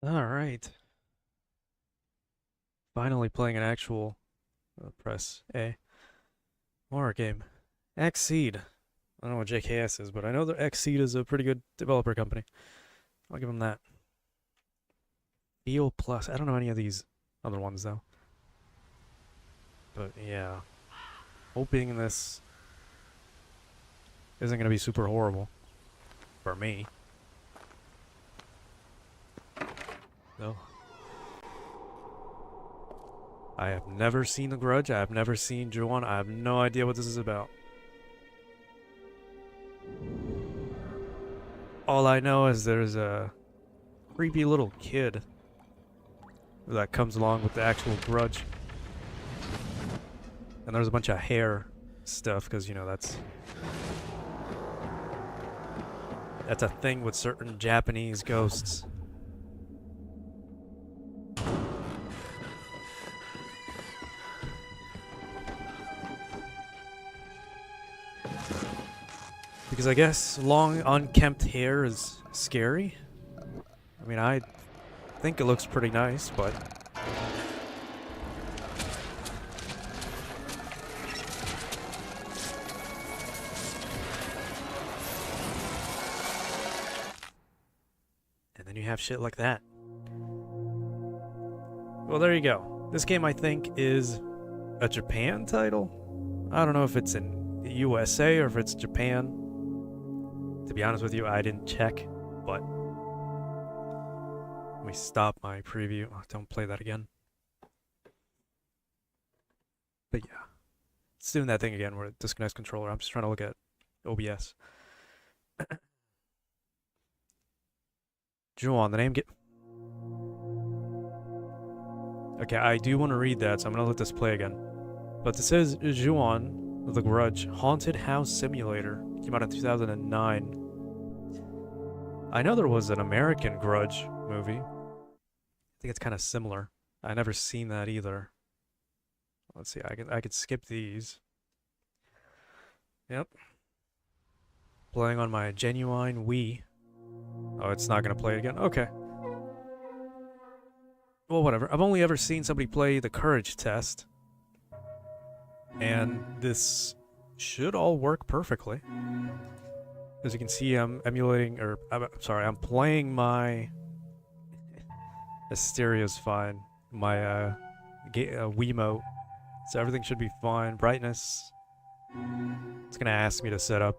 Alright. Finally playing an actual press A horror game. Xseed. I don't know what JKS is, but I know that Xseed is a pretty good developer company. I'll give them that. Feel Plus. I don't know any of these other ones though. But yeah. Hoping this isn't going to be super horrible. For me. No. I have never seen The Grudge. I have never seen Ju-on. I have no idea what this is about. All I know is there's a creepy little kid that comes along with the actual Grudge. And there's a bunch of hair stuff, because, you know, that's a thing with certain Japanese ghosts. Because I guess long, unkempt hair is scary. I mean, I think it looks pretty nice, but... And then you have shit like that. Well, there you go. This game, I think, is a Japan title. I don't know if it's in the USA or if it's Japan. To be honest with you, I didn't check, but let me stop my preview. Oh, don't play that again. But yeah, it's doing that thing again where it disconnects controller. I'm just trying to look at OBS. Ju-on, the name get... Okay, I do want to read that, so I'm going to let this play again. But this is Ju-on, The Grudge, Haunted House Simulator. Came out in 2009. I know there was an American Grudge movie. I think it's kind of similar. I never seen that either. Let's see, I could skip these. Yep. Playing on my genuine Wii. Oh, it's not gonna play again? Okay. Well, whatever. I've only ever seen somebody play the courage test. And this should all work perfectly. As you can see, I'm emulating, or I'm playing my... The stereo's fine. My Wiimote. So everything should be fine. Brightness. It's gonna ask me to set up...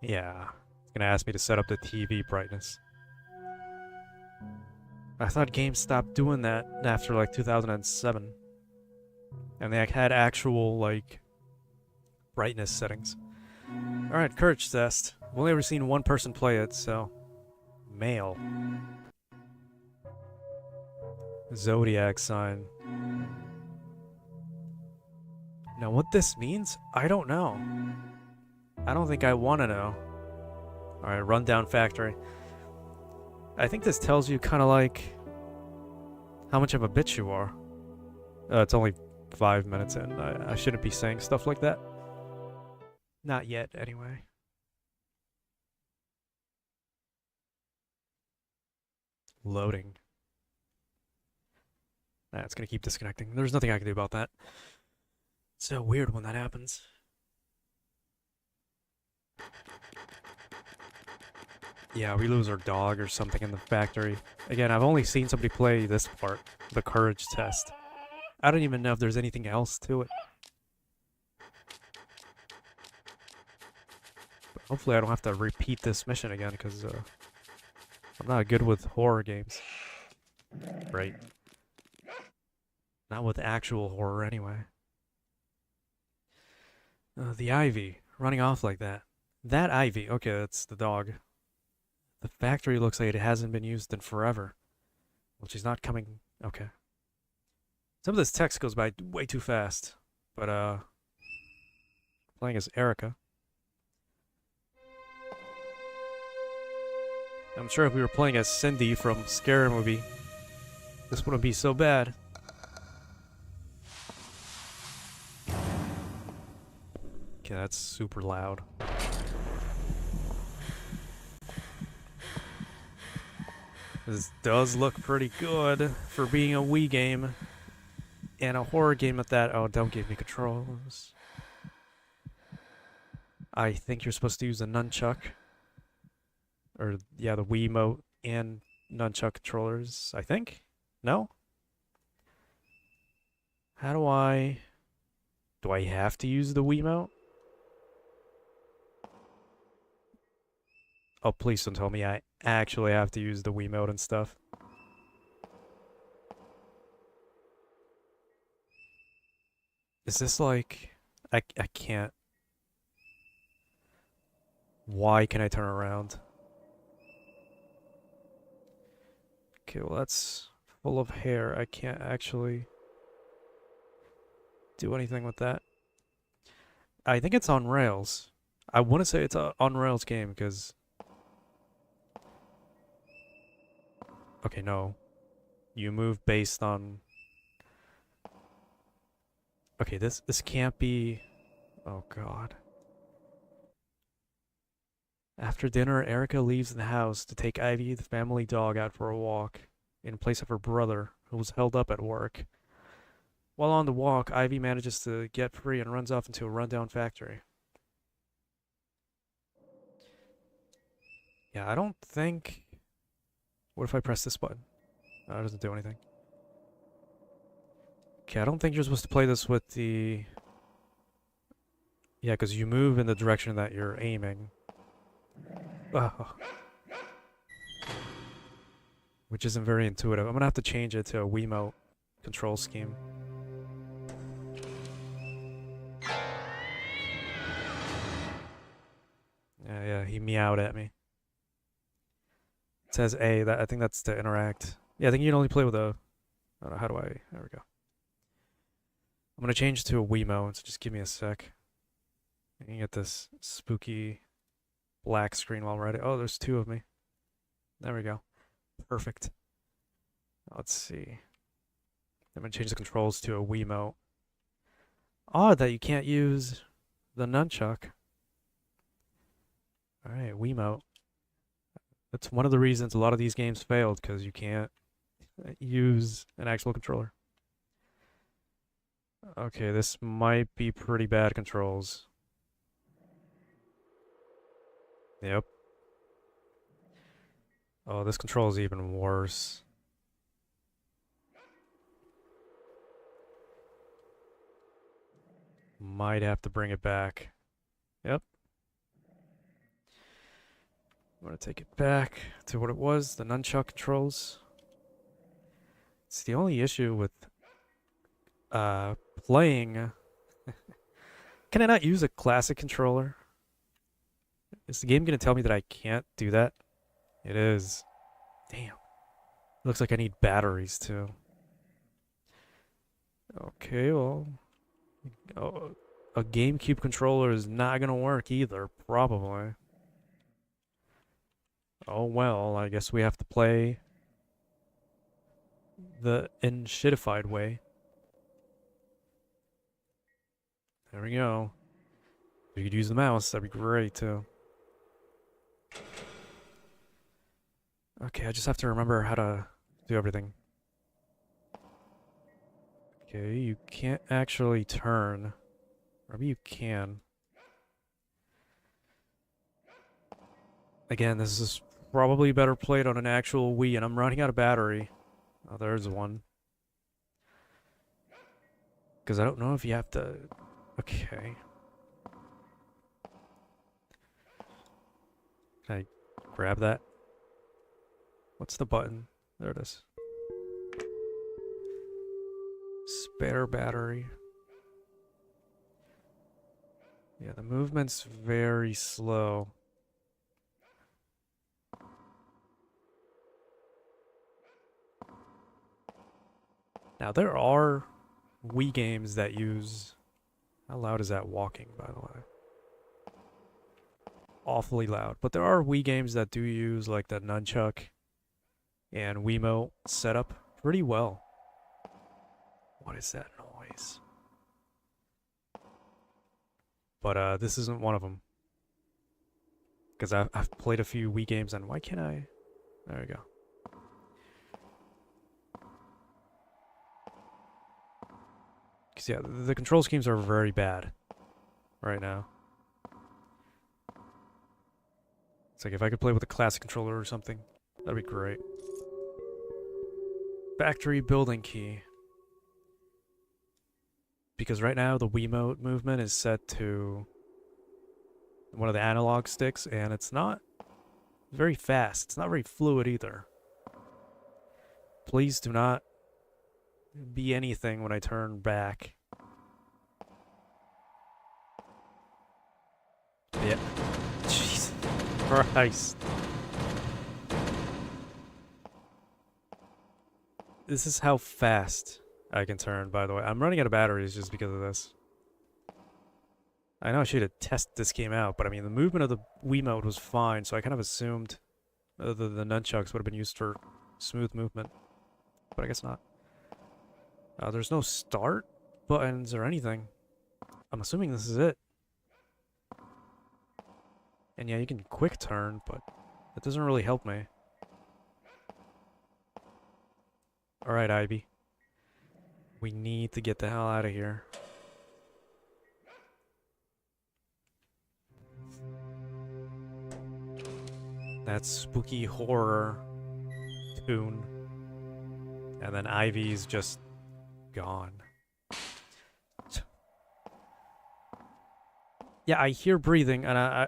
Yeah. It's gonna ask me to set up the TV brightness. I thought games stopped doing that after like 2007. And they had actual, like, brightness settings. Alright, courage test. I've only ever seen one person play it, so... Male. Zodiac sign. Now, what this means? I don't know. I don't think I want to know. Alright, rundown factory. I think this tells you kind of like... how much of a bitch you are. It's only 5 minutes in. I shouldn't be saying stuff like that. Not yet, anyway. Loading. Nah, it's gonna keep disconnecting. There's nothing I can do about that. It's so weird when that happens. Yeah, we lose our dog or something in the factory. Again, I've only seen somebody play this part, the courage test. I don't even know if there's anything else to it. But hopefully I don't have to repeat this mission again, because I'm not good with horror games. Right. Not with actual horror, anyway. The Ivy, running off like that. That Ivy, okay, that's the dog. The factory looks like it hasn't been used in forever. Well, she's not coming... Okay. Some of this text goes by way too fast. But, playing as Erica. I'm sure if we were playing as Cindy from Scary Movie, this wouldn't be so bad. Okay, that's super loud. This does look pretty good for being a Wii game. And a horror game at that. Oh, don't give me controls. I think you're supposed to use a nunchuck. Or, yeah, the Wiimote and nunchuck controllers, I think? No? How do I... Do I have to use the Wiimote? Oh, please don't tell me I actually have to use the Wiimote and stuff. Is this like... I can't... Why can I turn around? Okay, well that's full of hair. I can't actually do anything with that. I think it's on rails. I want to say it's a on rails game because... Okay, no. You move based on... Okay, this can't be... Oh god. After dinner, Erica leaves the house to take Ivy, the family dog, out for a walk in place of her brother, who was held up at work. While on the walk, Ivy manages to get free and runs off into a rundown factory. Yeah, I don't think... What if I press this button? No, it doesn't do anything. Okay, I don't think you're supposed to play this with the... Yeah, because you move in the direction that you're aiming. Oh. Which isn't very intuitive. I'm gonna have to change it to a Wiimote control scheme. Yeah, he meowed at me. It says A, I think that's to interact. Yeah, I think you can only play with a... I don't know, how do I... There we go. I'm gonna change to a Wiimote, so just give me a sec. I can get this spooky black screen while we're at it. Oh, there's two of me. There we go. Perfect. Let's see. I'm gonna change the controls to a Wiimote. Odd that you can't use the nunchuck. Alright, Wiimote. That's one of the reasons a lot of these games failed, because you can't use an actual controller. Okay, this might be pretty bad controls. Yep. Oh, this control is even worse. Might have to bring it back. Yep. I'm gonna take it back to what it was, the nunchuck controls. It's the only issue with playing. Can I not use a classic controller? Is the game gonna tell me that I can't do that? It is. Damn. Looks like I need batteries too. Okay, well, oh, a GameCube controller is not gonna work either, probably. Oh well, I guess we have to play the shitified way. There we go. If you could use the mouse, that'd be great too. Okay, I just have to remember how to do everything. Okay, you can't actually turn. Maybe you can. Again, this is probably better played on an actual Wii, and I'm running out of battery. Oh, there's one. Because I don't know if you have to... Okay. Can I grab that? What's the button? There it is. Spare battery. Yeah, the movement's very slow. Now, there are Wii games that use... How loud is that walking, by the way? Awfully loud. But there are Wii games that do use, like, the nunchuck and Wiimote setup pretty well. What is that noise? But, this isn't one of them. Because I've played a few Wii games, and why can't I... There we go. So yeah, the control schemes are very bad right now. It's like if I could play with a classic controller or something, that'd be great. Factory building key. Because right now the Wiimote movement is set to one of the analog sticks, and it's not very fast. It's not very fluid either. Please do not be anything when I turn back. Yeah. Jesus Christ. This is how fast I can turn, by the way. I'm running out of batteries just because of this. I know I should have tested this game out, but I mean, the movement of the Wiimote was fine, so I kind of assumed the nunchucks would have been used for smooth movement. But I guess not. There's no start buttons or anything. I'm assuming this is it. And yeah, you can quick turn, but that doesn't really help me. Alright, Ivy. We need to get the hell out of here. That spooky horror tune. And then Ivy's just gone. Yeah, I hear breathing, and I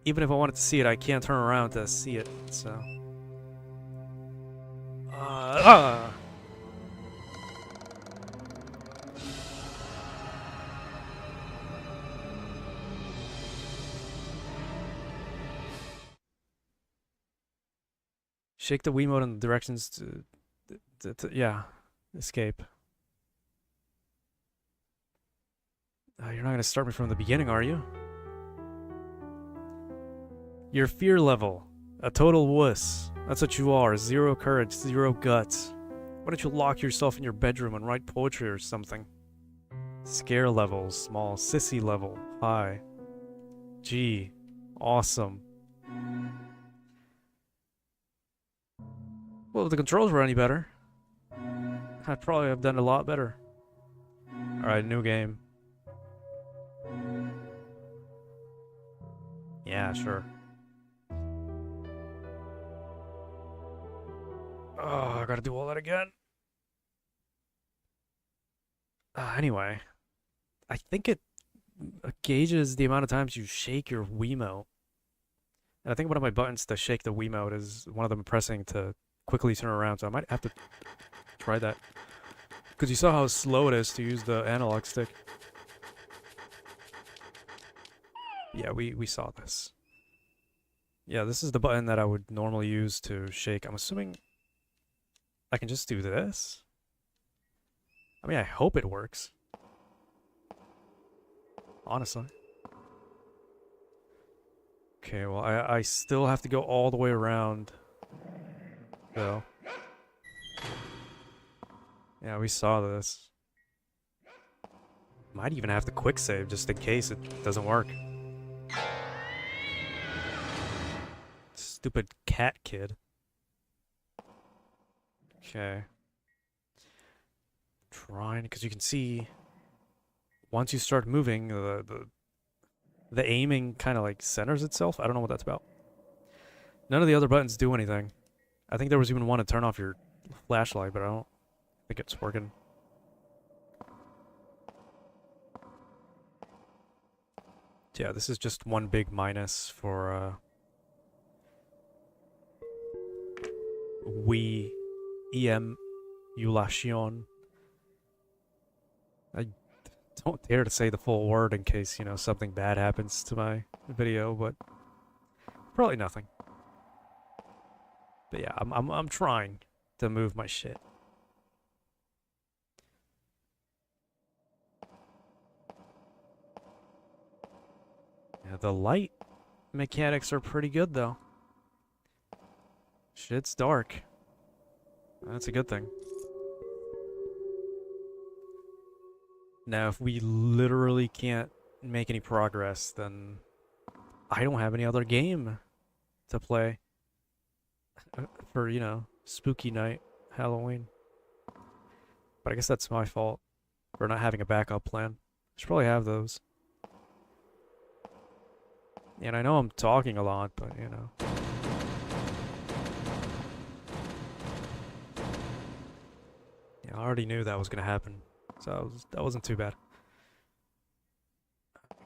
even if I wanted to see it, I can't turn around to see it, so... Shake the Wiimote in the directions to yeah, escape. You're not gonna start me from the beginning, are you? Your fear level, a total wuss. That's what you are. 0 courage, 0 guts. Why don't you lock yourself in your bedroom and write poetry or something? Scare level, small. Sissy level, high. G, awesome. Well, if the controls were any better, I'd probably have done a lot better. Alright, new game. Yeah, sure. Oh, I gotta do all that again. Anyway, I think it gauges the amount of times you shake your Wiimote. And I think one of my buttons to shake the Wiimote is one of them pressing to quickly turn around, so I might have to try that. Because you saw how slow it is to use the analog stick. Yeah, we saw this. Yeah, this is the button that I would normally use to shake. I'm assuming I can just do this. I mean, I hope it works. Honestly. Okay, well, I still have to go all the way around, though. Yeah, we saw this. Might even have to quick save just in case it doesn't work. Stupid cat kid. Okay. Trying, because you can see once you start moving, the aiming kind of like centers itself. I don't know what that's about. None of the other buttons do anything. I think there was even one to turn off your flashlight, but I don't think it's working. Yeah, this is just one big minus for Wii emulation. I don't dare to say the full word in case, you know, something bad happens to my video, but probably nothing. But yeah, I'm trying to move my shit. Yeah, the light mechanics are pretty good though. Shit's dark. That's a good thing. Now, if we literally can't make any progress, then I don't have any other game to play for, you know, spooky night, Halloween. But I guess that's my fault. For not having a backup plan. Should probably have those. And I know I'm talking a lot, but you know. Yeah, I already knew that was gonna happen. So that wasn't too bad.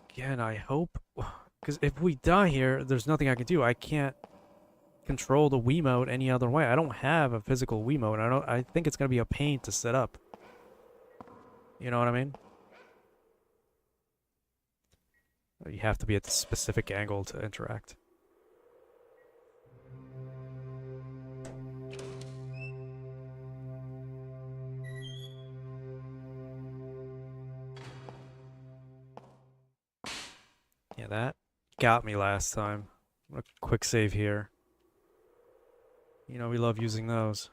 Again, I hope... Because if we die here, there's nothing I can do. I can't control the Wiimote any other way. I don't have a physical Wiimote. I think it's gonna be a pain to set up. You know what I mean? You have to be at a specific angle to interact. Yeah, that got me last time. A quick save here. You know, we love using those.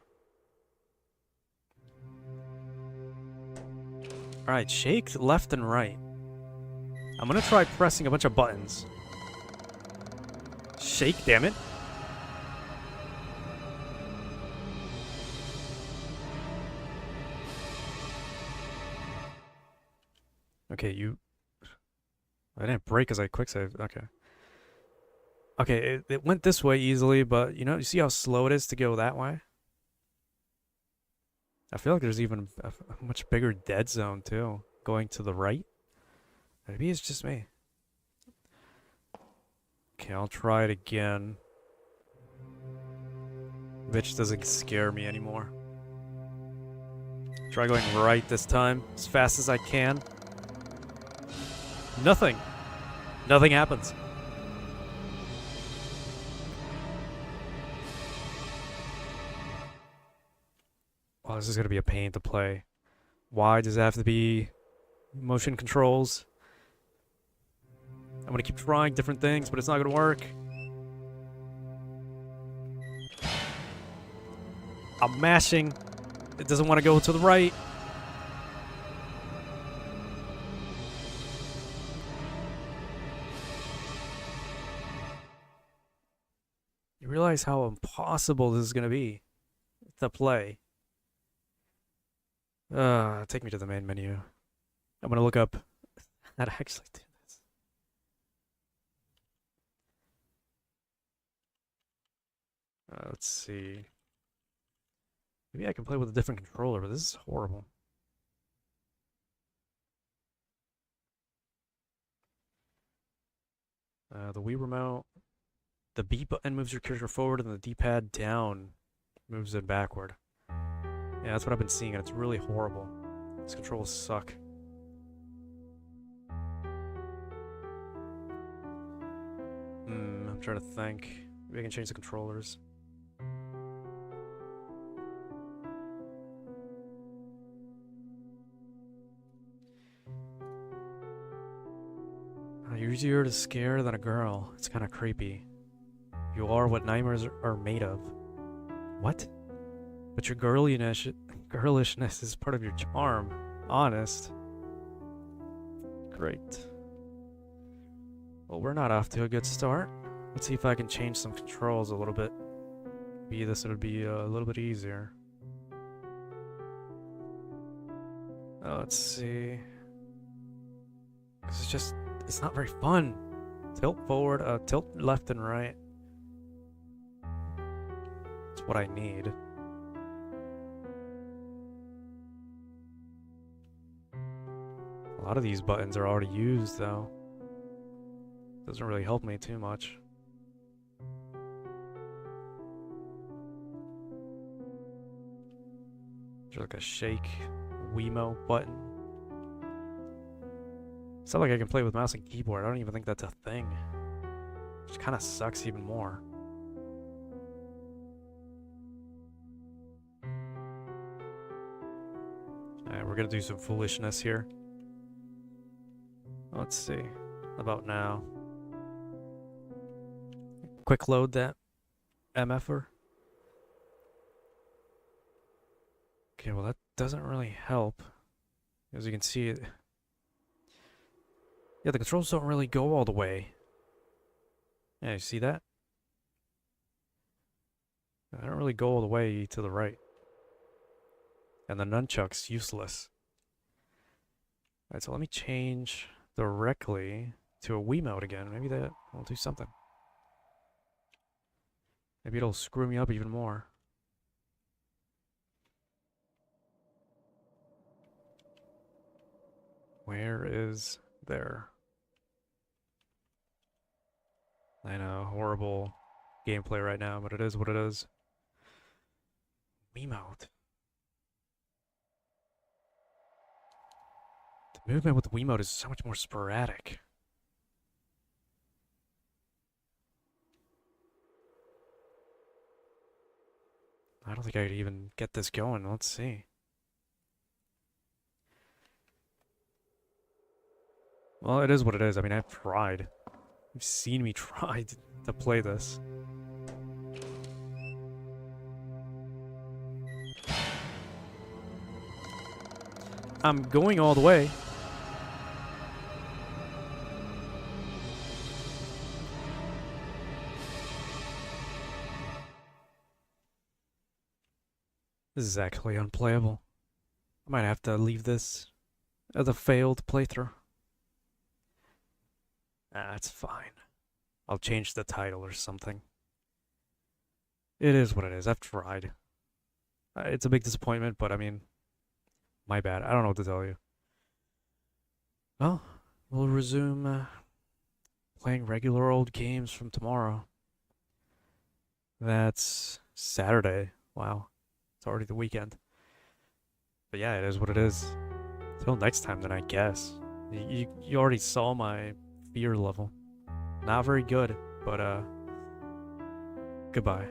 Alright, shake left and right. I'm gonna try pressing a bunch of buttons. Shake, damn it. Okay, I didn't break as I quick saved. Okay. Okay, it went this way easily, but you know, you see how slow it is to go that way? I feel like there's even a much bigger dead zone, too, going to the right. Maybe it's just me. Okay, I'll try it again. Bitch doesn't scare me anymore. Try going right this time, as fast as I can. Nothing. Nothing happens. Oh, this is gonna be a pain to play. Why does it have to be motion controls? I'm gonna keep trying different things, but it's not gonna work. I'm mashing. It doesn't want to go to the right. You realize how impossible this is gonna be to play. Take me to the main menu. I'm gonna look up how to actually do this. Let's see. Maybe I can play with a different controller, but this is horrible. The Wii remote. The B button moves your cursor forward, and the D-pad down moves it backward. Yeah, that's what I've been seeing, and it's really horrible. These controls suck. I'm trying to think. Maybe I can change the controllers. You're easier to scare than a girl. It's kind of creepy. You are what nightmares are made of. What? But your girlishness is part of your charm. Honest. Great. Well, we're not off to a good start. Let's see if I can change some controls a little bit. Maybe this would be a little bit easier. Let's see. It's not very fun. Tilt forward, tilt left and right. That's what I need. A lot of these buttons are already used, though. Doesn't really help me too much. There's like a shake Wiimote button. It's not like I can play with mouse and keyboard. I don't even think that's a thing. Which kind of sucks even more. Alright, we're gonna do some foolishness here. Let's see. About now. Quick load that MFer. Okay, well that doesn't really help. As you can see, yeah, the controls don't really go all the way. Yeah, you see that? They don't really go all the way to the right. And the nunchuck's useless. Alright, so let me change directly to a Wiimote again. Maybe that will do something. Maybe it'll screw me up even more. Where is there? I know, horrible gameplay right now, but it is what it is. Wiimote. The movement with the Wiimote is so much more sporadic. I don't think I could even get this going. Let's see. Well, it is what it is. I mean, I've tried. You've seen me try to play this. I'm going all the way. This is actually unplayable. I might have to leave this as a failed playthrough. That's fine. I'll change the title or something. It is what it is. I've tried. It's a big disappointment, but I mean, my bad. I don't know what to tell you. Well, we'll resume playing regular old games from tomorrow. That's Saturday. Wow. It's already the weekend. But yeah, it is what it is. Till next time then, I guess. You already saw my fear level. Not very good, but goodbye.